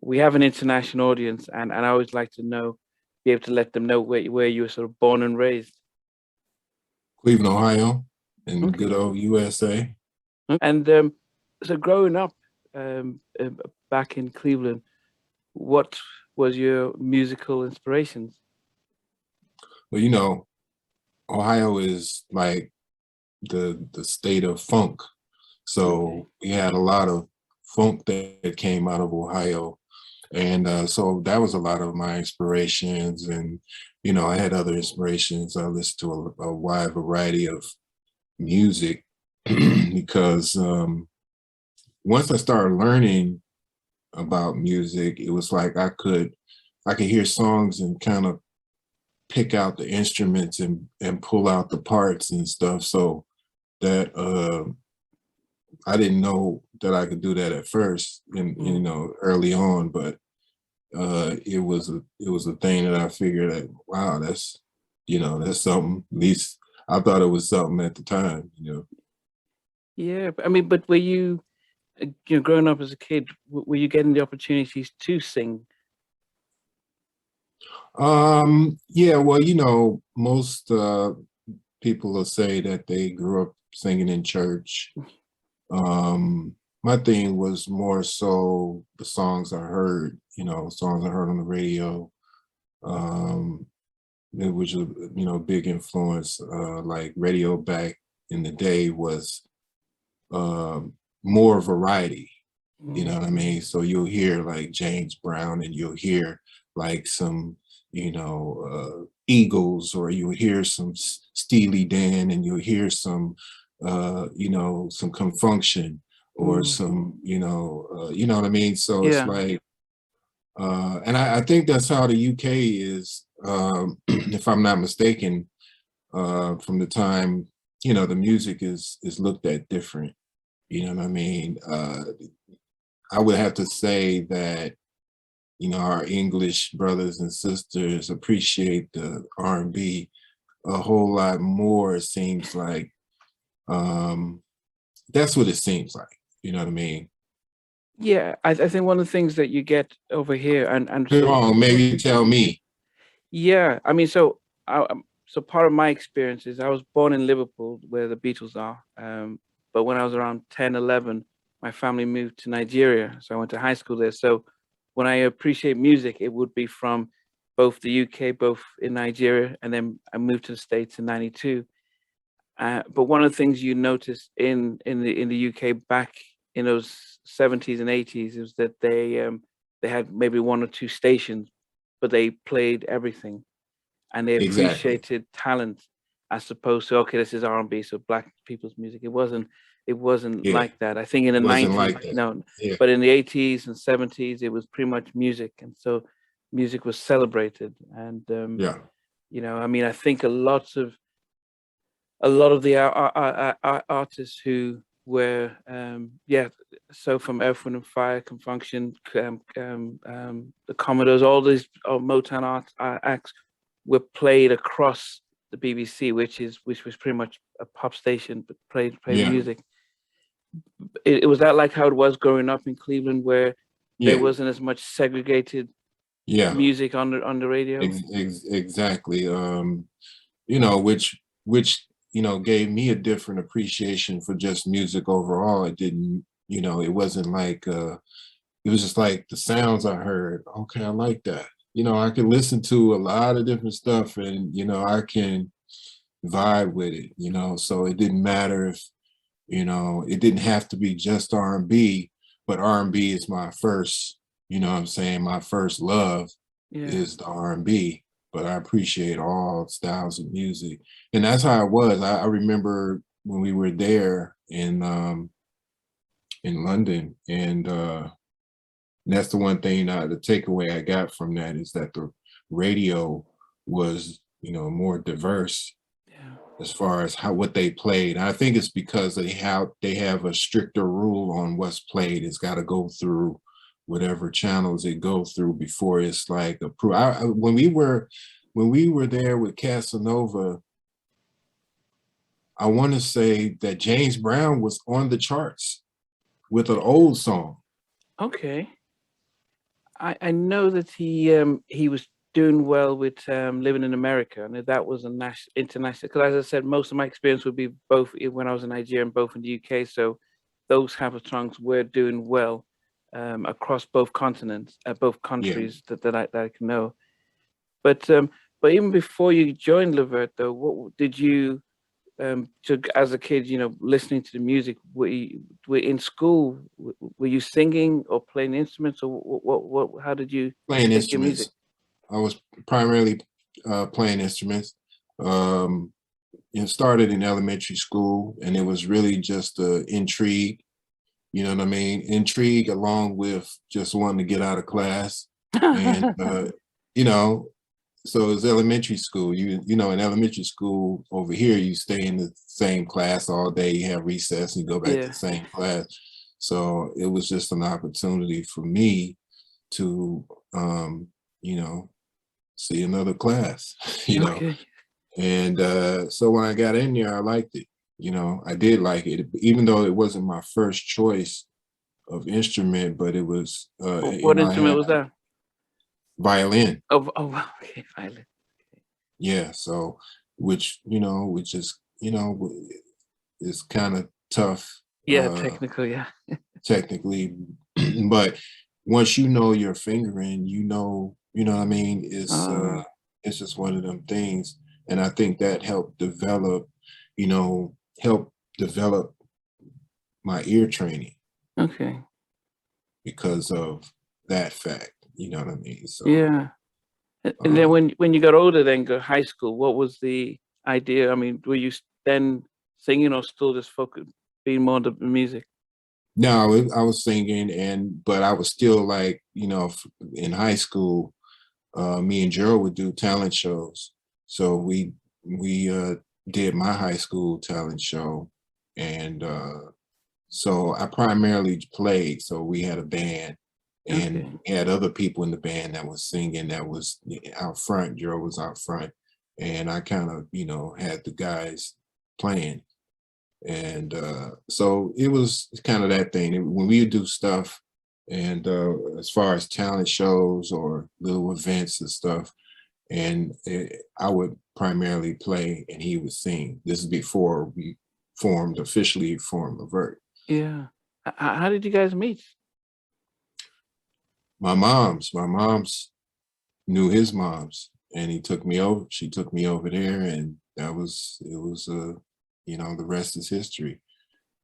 we have an international audience, and I always like to know, be able to let them know where you were sort of born and raised. Cleveland, Ohio, in Okay. good old USA. And so growing up back in Cleveland, what was your musical inspirations? Well, Ohio is like the state of funk. Okay. So we had a lot of funk that came out of Ohio. And so that was a lot of my inspirations. And, I had other inspirations. I listened to a wide variety of music because once I started learning about music, it was like I could hear songs and kind of pick out the instruments and pull out the parts and stuff. So that I didn't know that I could do that at first and early on, but it was a thing that I figured that, wow, that's something. At least I thought it was something at the time. Yeah, but I mean, but were you, growing up as a kid, were you getting the opportunities to sing? Yeah, well, most people will say that they grew up singing in church. My thing was more so the songs I heard, songs I heard on the radio. Um, it was a big influence. Like radio back in the day was more variety. You know Mm. what I mean? So you'll hear like James Brown, and you'll hear like some, Eagles, or you'll hear some Steely Dan, and you'll hear some Confunction, or Mm. some, you know what I mean? So it's Yeah. like, and I think that's how the UK is, if I'm not mistaken, from the time, the music is looked at different. You know what I mean? I would have to say that, our English brothers and sisters appreciate the R&B a whole lot more, it seems like. Um, that's what it seems like. You know what I mean? Yeah, I think one of the things that you get over here, and Come so on, maybe tell me. yeah, I mean, so part of my experience is I was born in Liverpool, where the Beatles are. But when I was around 10, 11, my family moved to Nigeria, so I went to high school there. So when I appreciate music, it would be from both the UK, both in Nigeria, and then I moved to the States in '92. But one of the things you notice in the UK back in those '70s and '80s is that they had maybe one or two stations, but they played everything, and they Exactly. appreciated talent, as opposed to, okay, this is R&B, so black people's music. It wasn't Yeah. like that. I think in the Wasn't '90s, like that. no, Yeah. but in the '80s and '70s, it was pretty much music, and so music was celebrated. And Yeah. I mean, I think a lot of the artists who were, yeah, so from Earth, Wind and Fire, Confunction, the Commodores, all these Motown acts were played across the BBC, which was pretty much a pop station, but played Yeah. music. It was that like how it was growing up in Cleveland, where there Yeah. wasn't as much segregated Yeah. music on the radio. Exactly. Which gave me a different appreciation for just music overall. It didn't, it wasn't like it was just like the sounds I heard. Okay, I like that. I could listen to a lot of different stuff, and I can vibe with it. So it didn't matter if, it didn't have to be just R&B, but R&B is my first, what I'm saying, my first love Yeah. is the R&B, but I appreciate all styles of music. And that's how it was. I remember when we were there in London, and that's the one thing, the takeaway I got from that is that the radio was, more diverse Yeah. as far as what they played. I think it's because they have a stricter rule on what's played. It's got to go through whatever channels it goes through before it's like approved. When we were there with Casanova, I want to say that James Brown was on the charts with an old song. Okay. I know that he was doing well with living in America. I know that was a national international, because as I said, most of my experience would be both when I was in Nigeria and both in the UK. So those type of songs were doing well across both continents, both Yeah, countries that I can know. But but even before you joined Levert, though, what did you to as a kid, listening to the music, were in school, were you singing or playing instruments, or how did you playing take your music? instruments. I was primarily playing instruments. Um, it started in elementary school, and it was really just intrigue. You know what I mean? Intrigue along with just wanting to get out of class, and you know, so it's elementary school. In elementary school over here, you stay in the same class all day. You have recess, and you go back to Yeah. the same class. So it was just an opportunity for me to, um, you know, see another class. You know, Okay. and so when I got in there, I liked it. I did like it, even though it wasn't my first choice of instrument, but it was, What I instrument had was that? violin. Oh, wow. Okay, violin. Yeah. So, which is, is kind of tough, Yeah, technical. Yeah. technically, but once you know your fingering, what I mean? Oh, It's just one of them things. And I think that you know, helped develop my ear training okay. because of that fact. You know what I mean? So, Yeah. And then um, when you got older, then go high school, what was the idea? I mean, were you then singing, or still just focus being more on the music? no, I was singing, but I was still like, in high school, me and Gerald would do talent shows. So we did my high school talent show, and so I primarily played. So we had a band, and Okay. we had other people in the band that was singing. That was out front. Gerald was out front, and I kind of had the guys playing. And so it was kind of that thing. When we would do stuff, and as far as talent shows or little events and stuff, and I would primarily play and he would sing. This is before we officially formed Levert. Yeah. How did you guys meet? My mom's knew his mom's, and she took me over there, and it was the rest is history.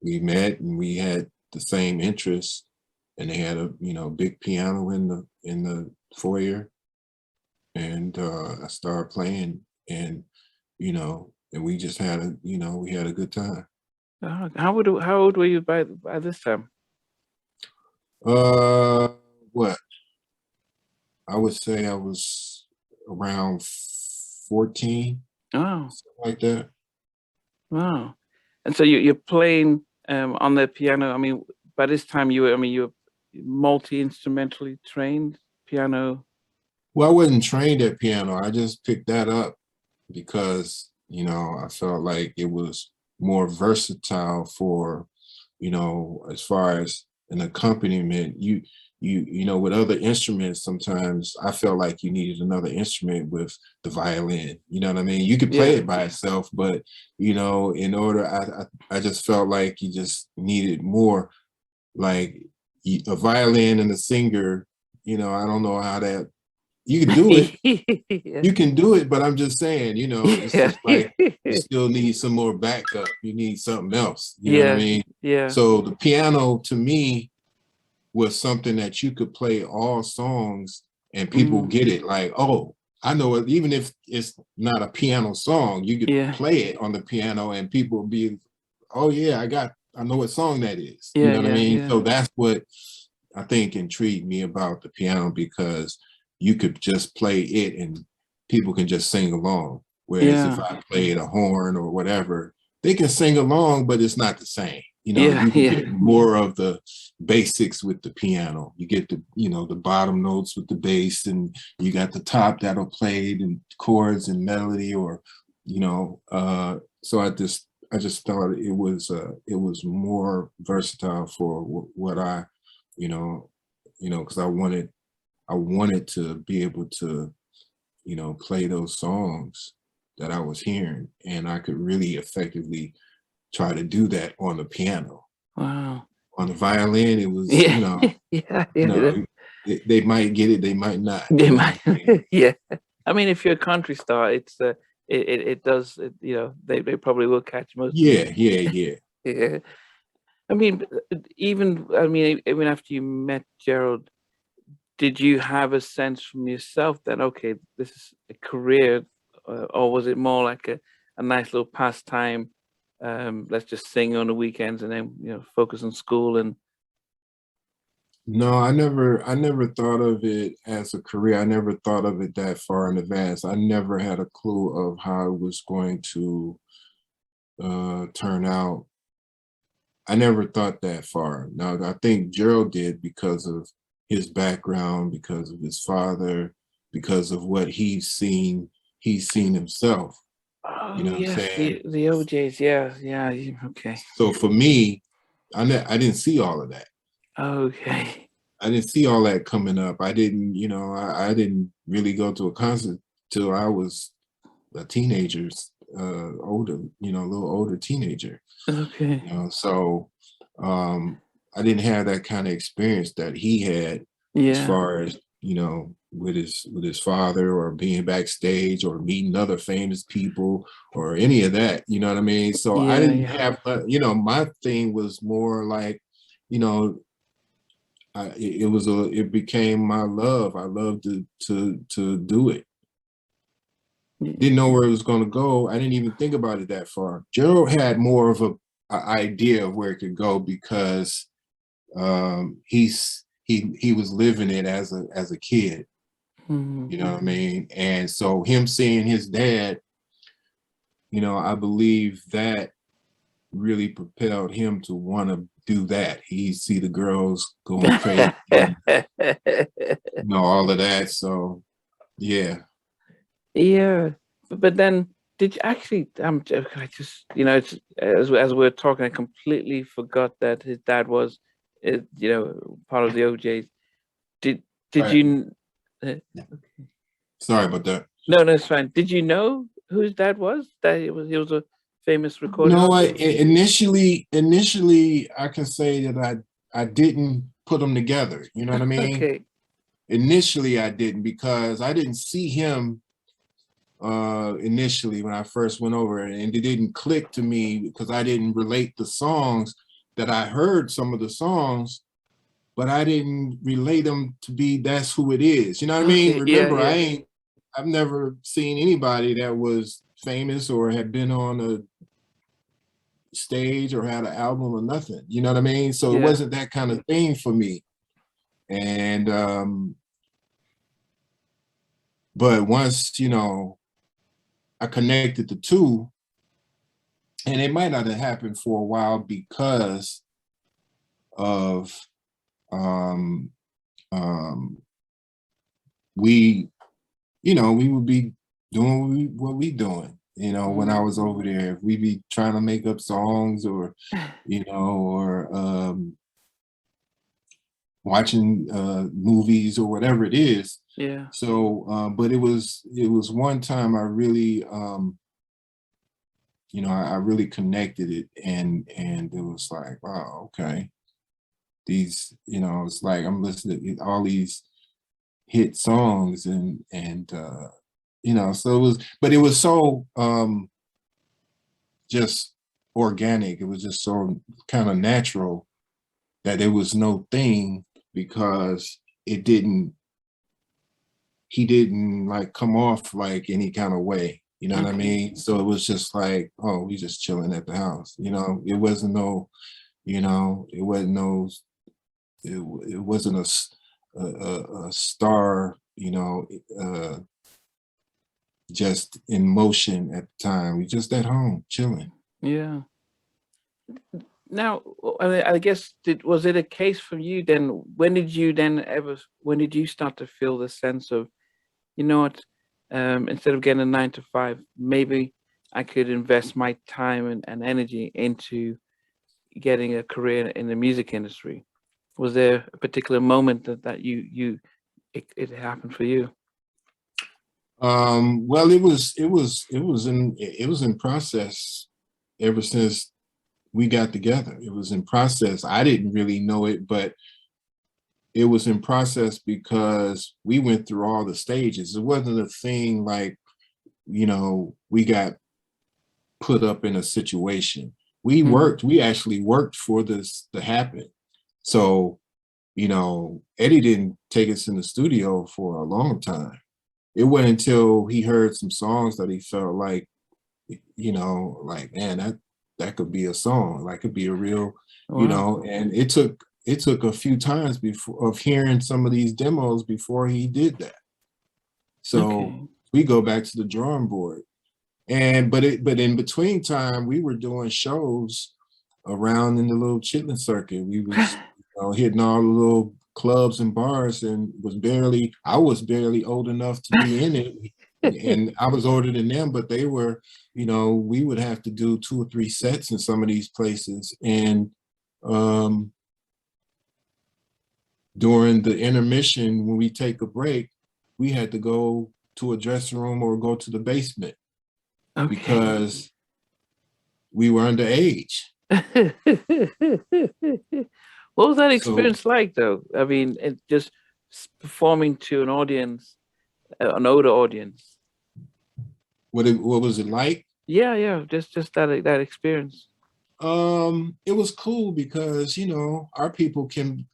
We met, and we had the same interests, and they had a big piano in the foyer, and I started playing, and and we just had we had a good time. How old were you by this time? Uh, what I would say I was around 14, Oh, something like that. wow. And so you're playing on the piano. I mean, by this time you were multi-instrumentally trained piano. Well, I wasn't trained at piano. I just picked that up because, I felt like it was more versatile for, as far as an accompaniment. With other instruments, sometimes I felt like you needed another instrument with the violin. You know what I mean? You could play Yeah. it by itself, but in order, I just felt like you just needed more, like a violin and a singer. I don't know how that you can do it, Yeah. you can do it, but I'm just saying, it's Yeah. just like you still need some more backup. You need something else. You know what I Yeah. mean? Yeah. So the piano to me was something that you could play all songs and people Mm, get it. Like, oh, I know it. Even if it's not a piano song, you could yeah. play it on the piano and people will be, oh yeah, I know what song that is. You Yeah. know what I Yeah. mean? Yeah. So that's what I think intrigued me about the piano, because you could just play it and people can just sing along. Whereas if Yeah. I played a horn or whatever, they can sing along, but it's not the same. Yeah. You can Yeah. get more of the basics with the piano. You get the bottom notes with the bass, and you got the top that'll play and chords and melody, or, so I just thought it was more versatile for what I, you know, because I wanted I wanted to be able to, you know, play those songs that I was hearing, and I could really effectively try to do that on the piano. Wow. On the violin, it was, Yeah. you know, Yeah. you Yeah. know, they might get it, they might not, They you know might. what I mean? Yeah. I mean, if you're a country star, it's it does you know, they probably will catch most of Yeah, yeah, yeah. it. Yeah. I mean, even after you met Gerald, did you have a sense from yourself that okay, this is a career, or was it more like a nice little pastime? Let's just sing on the weekends and then focus on school and No, I never thought of it as a career. I never thought of it that far in advance. I never had a clue of how it was going to turn out. I never thought that far. Now, I think Gerald did because of his background, because of his father, because of what he's seen himself. You oh know what I'm yes, saying? the OJs, yeah, yeah, okay, So for me, I didn't see all of that. okay, I didn't see all that coming up. I didn't, you know, I didn't really go to a concert till I was a teenager, older, you know, a little older teenager, okay, you know. So I didn't have that kind of experience that he had as yeah, far as, you know, with his father or being backstage or meeting other famous people or any of that, you know what I mean? So I yeah, didn't yeah, have, you know, my thing was more like, you know, it became my love. I loved to do it. y- Didn't know where it was going to go. I didn't even think about it that far. Gerald had more of a idea of where it could go because he was living it as a kid. mhm, You know what I mean? And so him seeing his dad, you know, I believe that really propelled him to want to do that. He see the girls going crazy, and, you know, all of that. So yeah. yeah, but then did you actually? I just it's as we're talking, I completely forgot that his dad was, part of the OJs. Did did Right. you? Sorry about that. No, no, it's fine. Did you know who his dad was? That he was a famous recording No, artist? initially I can say that I didn't put them together. You know what I mean? Okay. Initially I didn't because I didn't see him initially when I first went over, and it didn't click to me because I didn't relate the songs that I heard some of the songs, but I didn't relate them to be that's who it is. You know what I mean? Okay. Yeah, Remember, yeah. I've never seen anybody that was famous or had been on a stage or had an album or nothing. You know what I mean? So it Yeah. wasn't that kind of thing for me. And but once, you know, I connected the two, and it might not have happened for a while because of um um we, you know, we would be doing what we doing. You know, when I Mm. was over there, we'd be trying to make up songs or, you know, or watching movies or whatever it is. Yeah. So, but it was one time I really, you know, I really connected it, and it was like, wow, okay, these, you know, it's like I'm listening to all these hit songs, and you know, so it was, but it was so just organic. It was just so kind of natural that there was no thing because it didn't he didn't like come off like any kind of way, you know what I Okay. mean? So it was just like, oh, we just chilling at the house, you know. It wasn't no, you know, it wasn't no, it wasn't a star, you know, just in motion at the time. We just at home chilling. Yeah. Now, I guess was it a case for you then? When did you start to feel the sense of, you know what, instead of getting a 9 to 5, maybe I could invest my time and energy into getting a career in the music industry? Was there a particular moment that you it happened for you? Well, it was in process ever since we got together. It was in process. I didn't really know it, but it was in process because we went through all the stages. It wasn't a thing like, you know, we got put up in a situation. We actually worked for this to happen. So, you know, Eddie didn't take us in the studio for a long time. It wasn't until he heard some songs that he felt like, you know, like, man, that could be a song, like could be a real, you know, and it took a few times before of hearing some of these demos before he did that. So we go back to the drawing board. And but in between time, we were doing shows around in the little chitlin circuit. We was you know, hitting all the little clubs and bars, and I was barely old enough to be in it. And I was older than them, but they were, you know, we would have to do 2 or 3 sets in some of these places. And during the intermission, when we take a break, we had to go to a dressing room or go to the basement because we were underage. What was that experience like, though? I mean, just performing to an audience, an older audience. What was it like? Yeah, just that experience. It was cool because, you know, our people can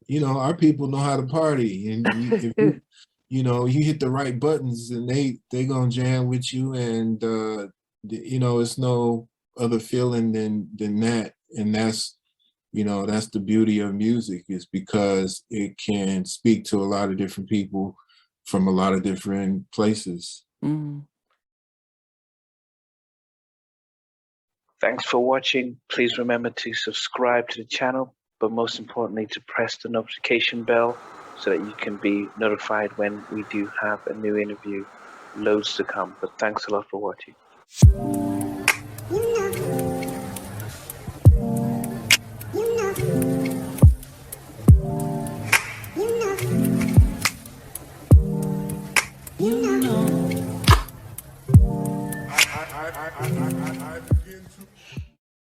you know, our people know how to party, and if you know, you hit the right buttons, and they gonna jam with you, and you know, it's no other feeling than that. And that's, you know, that's the beauty of music, is because it can speak to a lot of different people from a lot of different places. Thanks for watching. Please remember to subscribe to the channel, but most importantly, to press the notification bell so that you can be notified when we do have a new interview. Loads to come, but thanks a lot for watching.